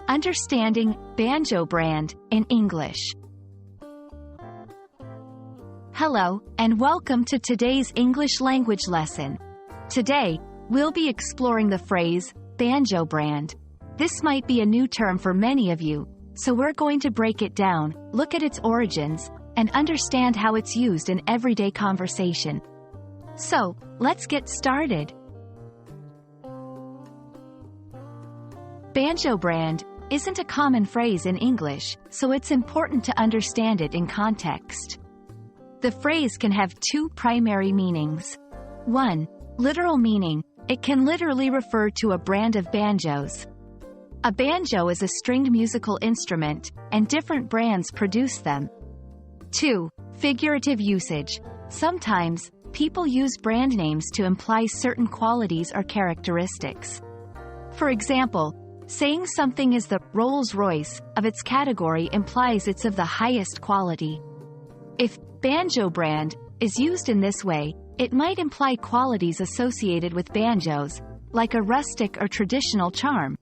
Understanding Banjo Brand in English. Hello, and welcome to today's English language lesson. Today, we'll be exploring the phrase, Banjo Brand. This might be a new term for many of you, so we're going to break it down, look at its origins, and understand how it's used in everyday conversation. So, let's get started. Banjo Brand isn't a common phrase in English, so it's important to understand it in context. The phrase can have two primary meanings. 1. Literal meaning. It can literally refer to a brand of banjos. A banjo is a stringed musical instrument, and different brands produce them. 2. Figurative usage. Sometimes, people use brand names to imply certain qualities or characteristics. For example, saying something is the Rolls-Royce of its category implies it's of the highest quality. If Banjo Brand is used in this way, it might imply qualities associated with banjos, like a rustic or traditional charm.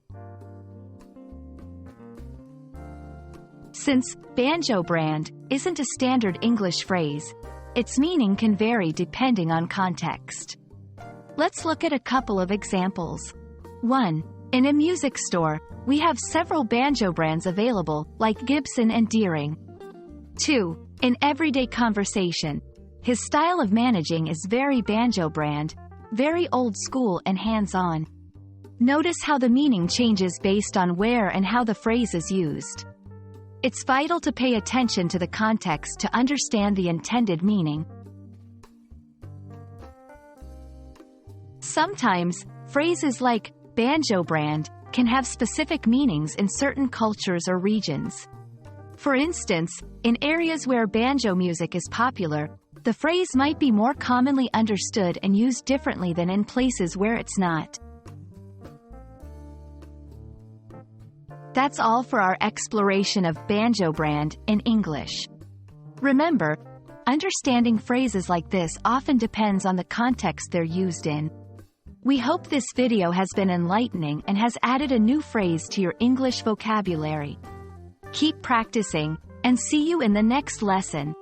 Since Banjo Brand isn't a standard English phrase, its meaning can vary depending on context. Let's look at a couple of examples. 1. In a music store, we have several banjo brands available, like Gibson and Deering. 2. In everyday conversation, his style of managing is very Banjo Brand, very old school and hands-on. Notice how the meaning changes based on where and how the phrase is used. It's vital to pay attention to the context to understand the intended meaning. Sometimes, phrases like Banjo Brand can have specific meanings in certain cultures or regions. For instance, in areas where banjo music is popular, the phrase might be more commonly understood and used differently than in places where it's not. That's all for our exploration of Banjo Brand in English. Remember, understanding phrases like this often depends on the context they're used in. We hope this video has been enlightening and has added a new phrase to your English vocabulary. Keep practicing, and see you in the next lesson.